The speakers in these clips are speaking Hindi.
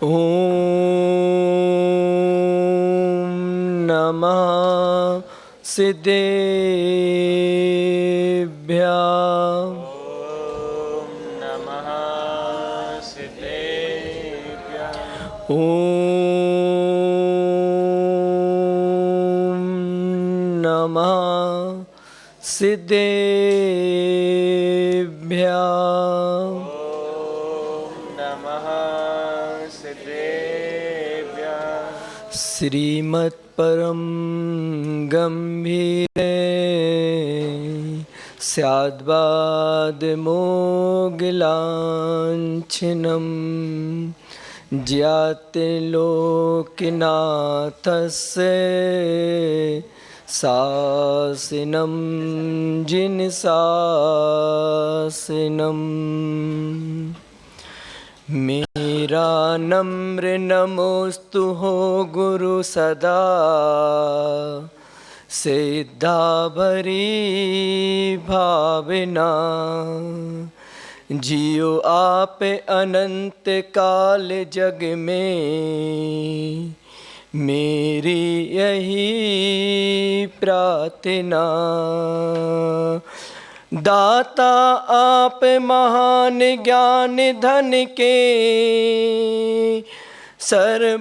ओम नमः सिद्धेभ्यः। ओम नमः सिद्धेभ्यः। ओम नमः सिद्धेभ्यः। श्रीमत्परम गंभीरे स्याद्वादमोगलांछनम् ज्ञातिलोकनाथस्य शासनं जिनशासनम्। मेरा नम्र नमोस्तु हो गुरु सदा सिद्धा भरी भावना। जियो आप अनंत काल जग में मेरी यही प्रार्थना। दाता आप महान ज्ञान धन के सर्वोदयाकार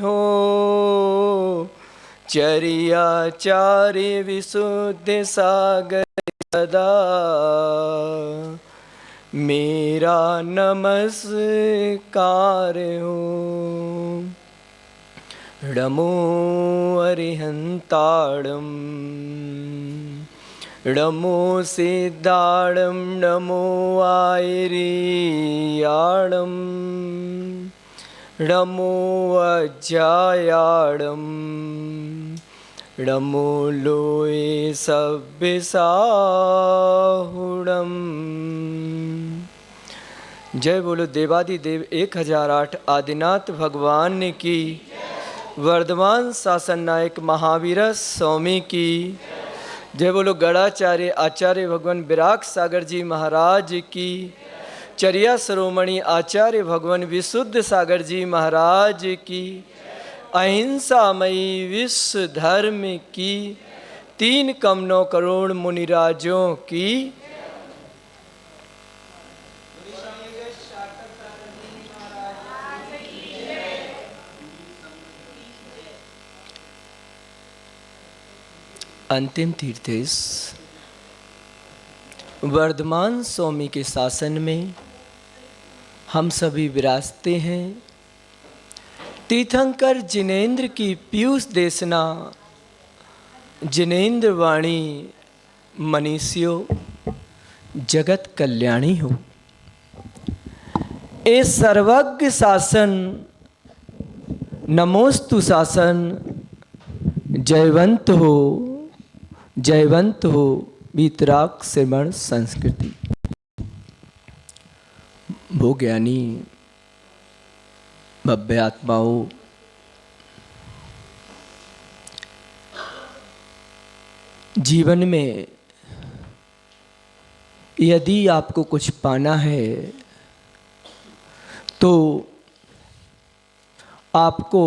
हो। चर्याचार्य विशुद्ध सागर सदा मेरा नमस्कार हो। नमो अरिहंताणं नमो सिद्धाणं नमो आयर्याणं नमो अज्जायाणं नमो लोये सभ्यसाहुणं। जय बोलो देवादिदेव 1008 आदिनाथ भगवान की। वर्धमान शासन नायक महावीर स्वामी की जय बोलो। गणाचार्य आचार्य भगवान विराग सागर जी महाराज की। चर्या शिरोमणि आचार्य भगवान विशुद्ध सागर जी महाराज की। अहिंसामयी विश्व धर्म की 3 करोड़ मुनिराजों की। अंतिम तीर्थेश वर्धमान स्वामी के शासन में हम सभी विराजते हैं। तीर्थंकर जिनेंद्र की पीयूष देशना जिनेंद्र वाणी मनीषियों जगत कल्याणी हो। ए सर्वज्ञ शासन नमोस्तु शासन जयवंत हो जयवंत हो। वीतराग श्रवण संस्कृति भो ज्ञानी भव्य आत्माओं, जीवन में यदि आपको कुछ पाना है तो आपको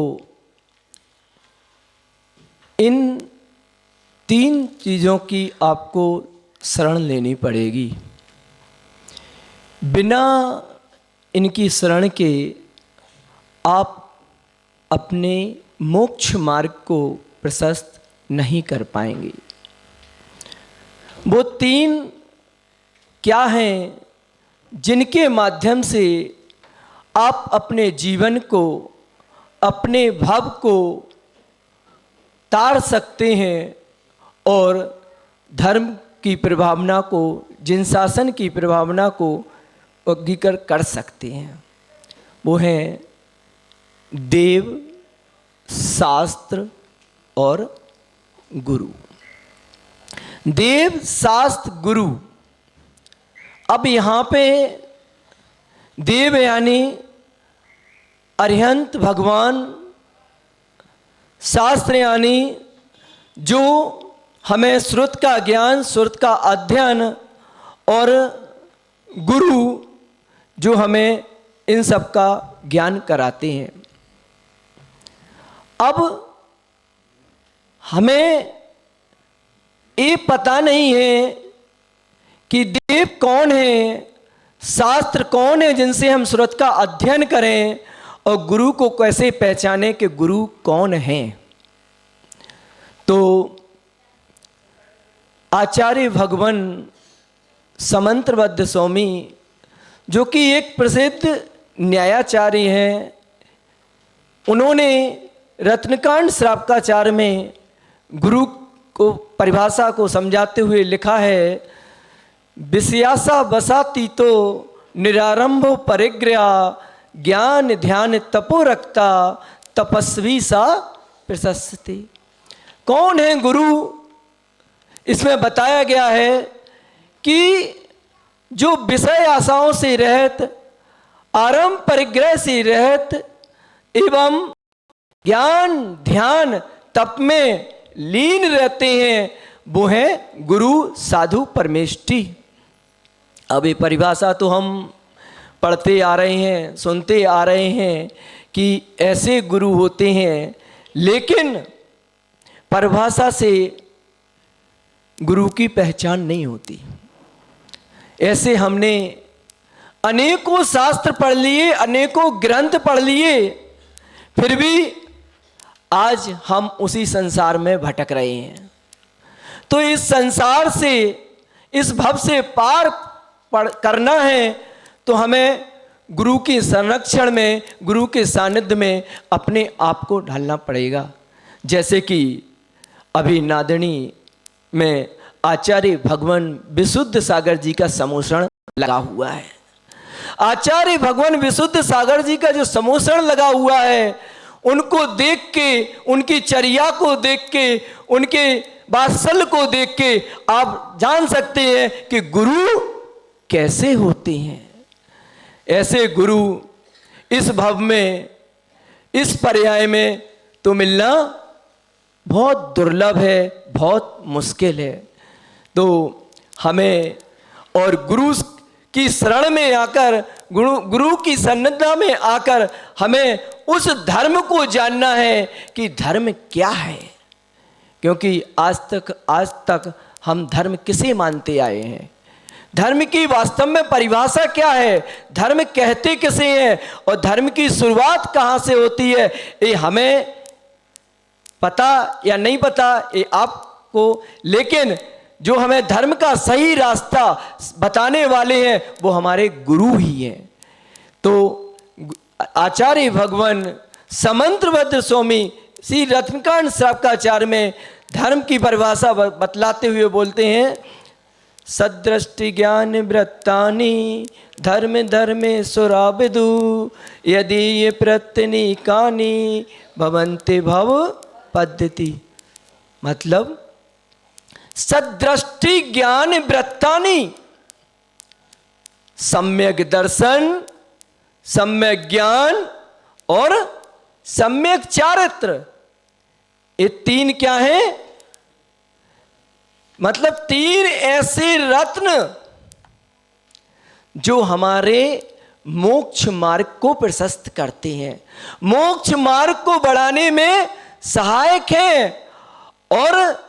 इन 3 चीज़ों की आपको शरण लेनी पड़ेगी। बिना इनकी शरण के आप अपने मोक्ष मार्ग को प्रशस्त नहीं कर पाएंगे। वो 3 क्या हैं जिनके माध्यम से आप अपने जीवन को अपने भाव को तार सकते हैं और धर्म की प्रभावना को जिन शासन की प्रभावना को अग्निकर कर सकते हैं। वो हैं देव, शास्त्र और गुरु। देव, शास्त्र, गुरु। अब यहाँ पे देव यानी अरिहंत भगवान, शास्त्र यानी जो हमें श्रुत का ज्ञान, श्रुत का अध्ययन, और गुरु जो हमें इन सब का ज्ञान कराते हैं। अब हमें ये पता नहीं है कि देव कौन है, शास्त्र कौन है जिनसे हम सूरत का अध्ययन करें, और गुरु को कैसे पहचाने कि गुरु कौन हैं। तो आचार्य भगवान समंत्रबद्ध स्वामी, जो कि एक प्रसिद्ध न्यायाचार्य हैं, उन्होंने रत्नकांड श्रावकाचार्य में गुरु को परिभाषा को समझाते हुए लिखा है, विषयासा बसाती तो निरारंभो परिग्रह, ज्ञान ध्यान तपो रखता, तपस्वी सा प्रशस्ति। कौन है गुरु? इसमें बताया गया है कि जो विषय आशाओं से रहित, आरंभ परिग्रह से रहित एवं ज्ञान ध्यान तप में लीन रहते हैं, वो हैं गुरु साधु परमेष्टि। अब ये परिभाषा तो हम पढ़ते आ रहे हैं, सुनते आ रहे हैं कि ऐसे गुरु होते हैं, लेकिन परिभाषा से गुरु की पहचान नहीं होती। ऐसे हमने अनेकों शास्त्र पढ़ लिए, अनेकों ग्रंथ पढ़ लिए, फिर भी आज हम उसी संसार में भटक रहे हैं। तो इस संसार से, इस भव से पार करना है तो हमें गुरु के संरक्षण में, गुरु के सानिध्य में अपने आप को ढालना पड़ेगा। जैसे कि अभी नादनी में आचार्य भगवान विशुद्ध सागर जी का समोषण लगा हुआ है। आचार्य भगवान विशुद्ध सागर जी का जो समोषण लगा हुआ है, उनको देख के, उनकी चर्या को देख के, उनके वात्सल्य को देख के आप जान सकते हैं कि गुरु कैसे होते हैं। ऐसे गुरु इस भव में, इस पर्याय में तो मिलना बहुत दुर्लभ है, बहुत मुश्किल है। तो हमें और गुरु की शरण में आकर, गुरु की सन्निधि में आकर हमें उस धर्म को जानना है कि धर्म क्या है। क्योंकि आज तक हम धर्म किसे मानते आए हैं, धर्म की वास्तव में परिभाषा क्या है, धर्म कहते किसे हैं, और धर्म की शुरुआत कहाँ से होती है, ये हमें पता या नहीं पता, ये आपको। लेकिन जो हमें धर्म का सही रास्ता बताने वाले हैं वो हमारे गुरु ही हैं। तो आचार्य भगवान समंत्रबद्ध स्वामी श्री रत्नकांड श्रावकाचार्य में धर्म की परिभाषा बतलाते हुए बोलते हैं, सदृष्टि ज्ञान वृत्तानि धर्म धर्मेश्वराविदु, यदि ये प्रत्यनीकानि भवन्ति भव पद्धति। मतलब सदृष्टि ज्ञान वृत्तानि, सम्यक दर्शन, सम्यक ज्ञान और सम्यक चारित्र, ये तीन क्या है? मतलब तीन ऐसे रत्न जो हमारे मोक्ष मार्ग को प्रशस्त करते हैं, मोक्ष मार्ग को बढ़ाने में सहायक हैं। और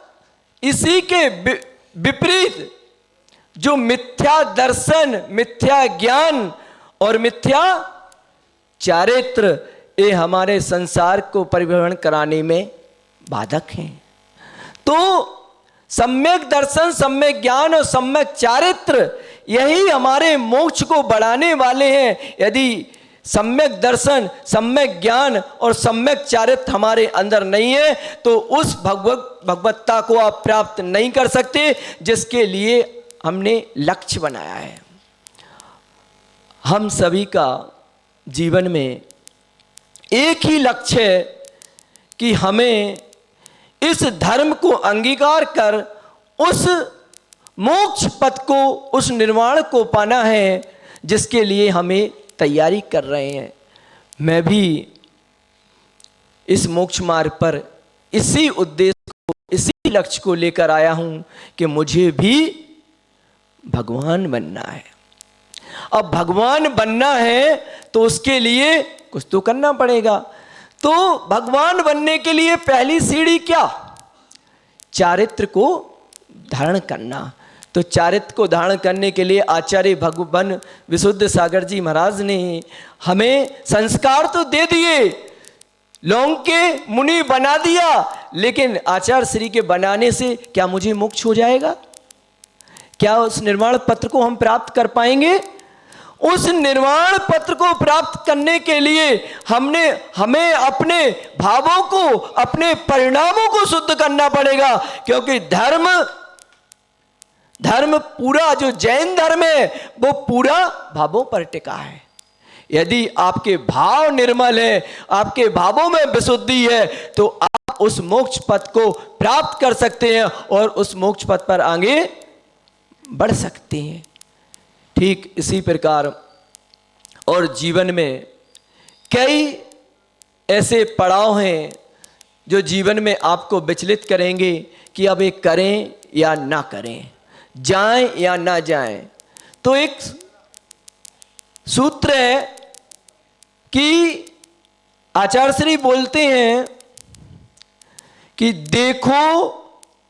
इसी के विपरीत जो मिथ्या दर्शन, मिथ्या ज्ञान और मिथ्या चारित्र, ये हमारे संसार को परिभ्रमण कराने में बाधक हैं। तो सम्यक दर्शन, सम्यक ज्ञान और सम्यक चारित्र यही हमारे मोक्ष को बढ़ाने वाले हैं। यदि सम्यक दर्शन, सम्यक ज्ञान और सम्यक चारित्र हमारे अंदर नहीं है तो उस भगवत्ता को आप प्राप्त नहीं कर सकते जिसके लिए हमने लक्ष्य बनाया है। हम सभी का जीवन में एक ही लक्ष्य है कि हमें इस धर्म को अंगीकार कर उस मोक्ष पथ को, उस निर्वाण को पाना है जिसके लिए हमें तैयारी कर रहे हैं। मैं भी इस मोक्ष मार्ग पर इसी उद्देश्य को, इसी लक्ष्य को लेकर आया हूं कि मुझे भी भगवान बनना है। अब भगवान बनना है तो उसके लिए कुछ तो करना पड़ेगा। तो भगवान बनने के लिए पहली सीढ़ी क्या? चारित्र को धारण करना। तो चारित्र को धारण करने के लिए आचार्य भगवान विशुद्ध सागर जी महाराज ने हमें संस्कार तो दे दिए, लौंग के मुनि बना दिया, लेकिन आचार्य श्री के बनाने से क्या मुझे मोक्ष हो जाएगा? क्या उस निर्वाण पत्र को हम प्राप्त कर पाएंगे? उस निर्वाण पत्र को प्राप्त करने के लिए हमें अपने भावों को, अपने परिणामों को शुद्ध करना पड़ेगा, क्योंकि धर्म पूरा जो जैन धर्म है वो पूरा भावों पर टिका है। यदि आपके भाव निर्मल है, आपके भावों में विशुद्धि है, तो आप उस मोक्ष पथ को प्राप्त कर सकते हैं और उस मोक्ष पथ पर आगे बढ़ सकते हैं। ठीक इसी प्रकार और जीवन में कई ऐसे पड़ाव हैं जो जीवन में आपको विचलित करेंगे कि अब ये करें या ना करें, जाएं या ना जाएं। तो एक सूत्र है कि आचार्य श्री बोलते हैं कि देखो,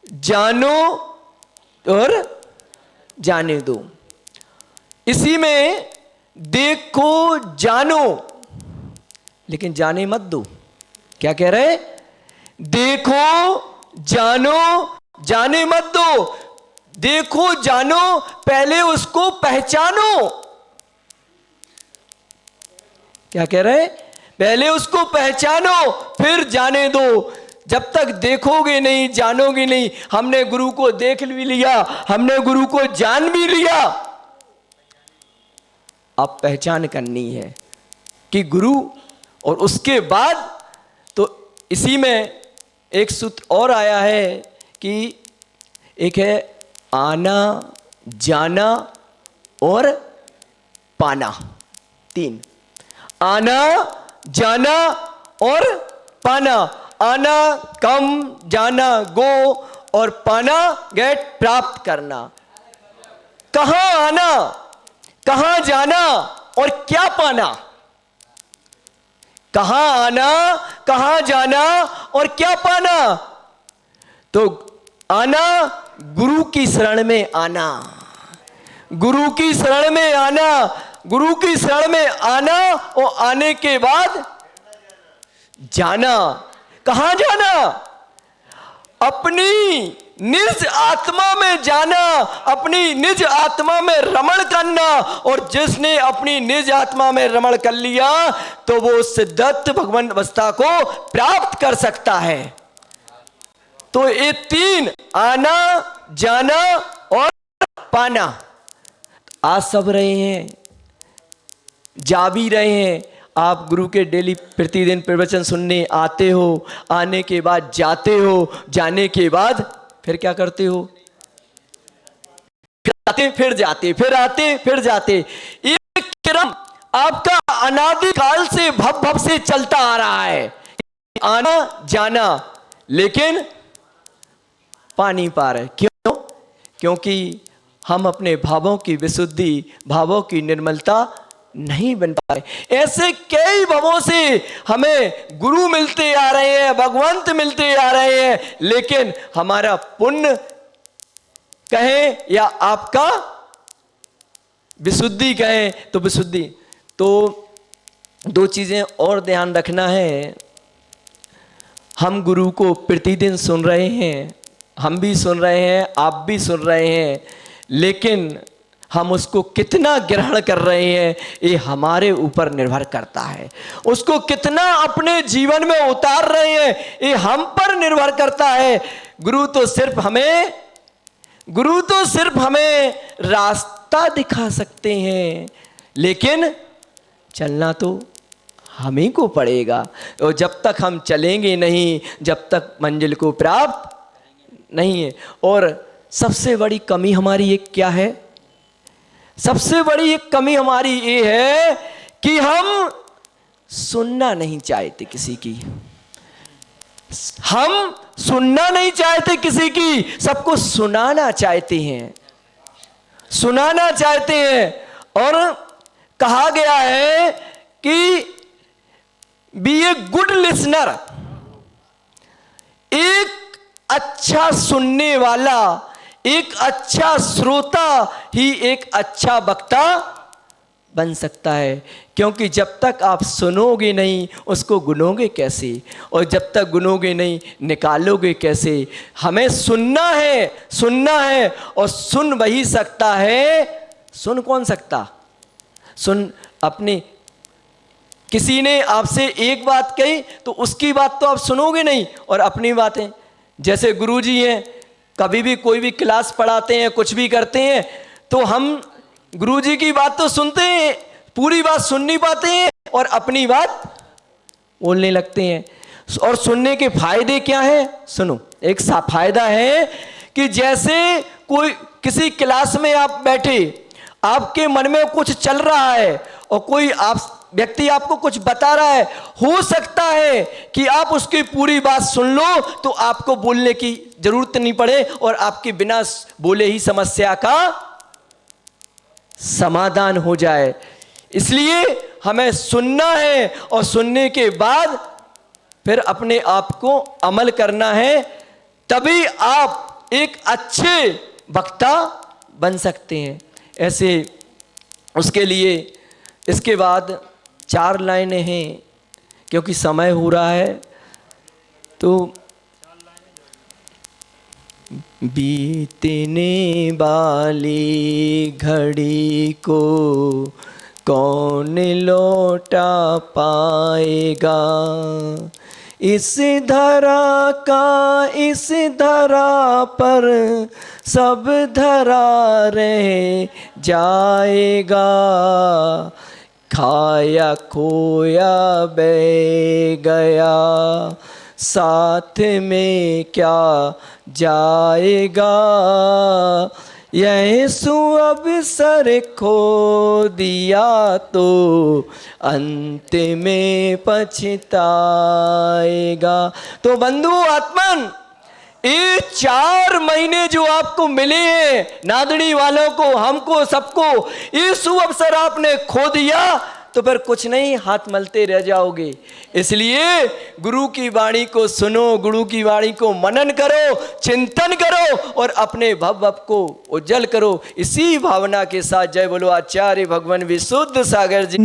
जानो और जाने दो। इसी में देखो जानो, लेकिन जाने मत दो। क्या कह रहे? देखो जानो, जाने मत दो। देखो जानो, पहले उसको पहचानो। क्या कह रहे? पहले उसको पहचानो फिर जाने दो। जब तक देखोगे नहीं, जानोगे नहीं। हमने गुरु को देख भी लिया, हमने गुरु को जान भी लिया, अब पहचान करनी है कि गुरु। और उसके बाद तो इसी में एक सूत्र और आया है कि एक है आना, जाना और पाना। 3 आना, जाना और पाना। आना कम, जाना गो, और पाना गेट, प्राप्त करना। कहां आना, कहां जाना और क्या पाना? कहां आना, कहां जाना और क्या पाना? तो आना, गुरु की शरण में आना, गुरु की शरण में आना, गुरु की शरण में आना, और आने के बाद जाना। कहां जाना? अपनी निज आत्मा में जाना, अपनी निज आत्मा में रमण करना। और जिसने अपनी निज आत्मा में रमण कर लिया तो वो सिद्धत्व भगवान अवस्था को प्राप्त कर सकता है। तो ये 3 आना, जाना और पाना आज सब रहे हैं, जा भी रहे हैं। आप गुरु के डेली प्रतिदिन प्रवचन सुनने आते हो, आने के बाद जाते हो, जाने के बाद फिर क्या करते हो? फिर आते, फिर जाते, फिर आते, फिर जाते। एक क्रम आपका अनादि काल से भव से चलता आ रहा है, आना जाना, लेकिन पा नहीं पा रहे। क्यों? क्योंकि हम अपने भावों की विशुद्धि, भावों की निर्मलता नहीं बन पाए। ऐसे कई भवों से हमें गुरु मिलते आ रहे हैं, भगवंत मिलते आ रहे हैं, लेकिन हमारा पुण्य कहें या आपका विशुद्धि कहें तो विशुद्धि। तो 2 चीजें और ध्यान रखना है। हम गुरु को प्रतिदिन सुन रहे हैं, हम भी सुन रहे हैं, आप भी सुन रहे हैं, लेकिन हम उसको कितना ग्रहण कर रहे हैं ये हमारे ऊपर निर्भर करता है। उसको कितना अपने जीवन में उतार रहे हैं ये हम पर निर्भर करता है। गुरु तो सिर्फ हमें रास्ता दिखा सकते हैं, लेकिन चलना तो हम ही को पड़ेगा। और जब तक हम चलेंगे नहीं, जब तक मंजिल को प्राप्त नहीं है। और सबसे बड़ी कमी हमारी एक क्या है? सबसे बड़ी एक कमी हमारी ये है कि हम सुनना नहीं चाहते किसी की। हम सुनना नहीं चाहते किसी की, सबको सुनाना चाहते हैं, सुनाना चाहते हैं। और कहा गया है कि बी ए गुड लिसनर, एक अच्छा सुनने वाला, एक अच्छा श्रोता ही एक अच्छा वक्ता बन सकता है। क्योंकि जब तक आप सुनोगे नहीं उसको गुनोगे कैसे, और जब तक गुनोगे नहीं निकालोगे कैसे। हमें सुनना है और सुन वही सकता है। सुन कौन सकता? सुन अपने, किसी ने आपसे एक बात कही तो उसकी बात तो आप सुनोगे नहीं, और अपनी बातें, जैसे गुरुजी हैं, कभी भी कोई भी क्लास पढ़ाते हैं, कुछ भी करते हैं, तो हम गुरुजी की बात तो सुनते हैं, पूरी बात सुन नहीं पाते हैं और अपनी बात बोलने लगते हैं। और सुनने के फायदे क्या हैं? सुनो, एक सा फायदा है कि जैसे कोई किसी क्लास में आप बैठे, आपके मन में कुछ चल रहा है और कोई व्यक्ति आपको कुछ बता रहा है, हो सकता है कि आप उसकी पूरी बात सुन लो तो आपको बोलने की जरूरत नहीं पड़े और आपके बिना बोले ही समस्या का समाधान हो जाए। इसलिए हमें सुनना है और सुनने के बाद फिर अपने आप को अमल करना है, तभी आप एक अच्छे वक्ता बन सकते हैं। ऐसे उसके लिए इसके बाद 4 लाइनें हैं, क्योंकि समय हो रहा है। तो बीतने वाली घड़ी को कौन लौटा पाएगा, इस धरा का इस धरा पर सब धरा रह जाएगा, खाया खोया बह गया साथ में क्या जाएगा, यीशु अब सर खो दिया तो अंत में पछताएगा। तो बंधु आत्मन, ये 4 महीने जो आपको मिले हैं, नादड़ी वालों को, हमको, सबको, ये शुभ अवसर आपने खो दिया तो फिर कुछ नहीं, हाथ मलते रह जाओगे। इसलिए गुरु की वाणी को सुनो, गुरु की वाणी को मनन करो, चिंतन करो और अपने भव को उज्जवल करो। इसी भावना के साथ जय बोलो आचार्य भगवान विशुद्ध सागर जी।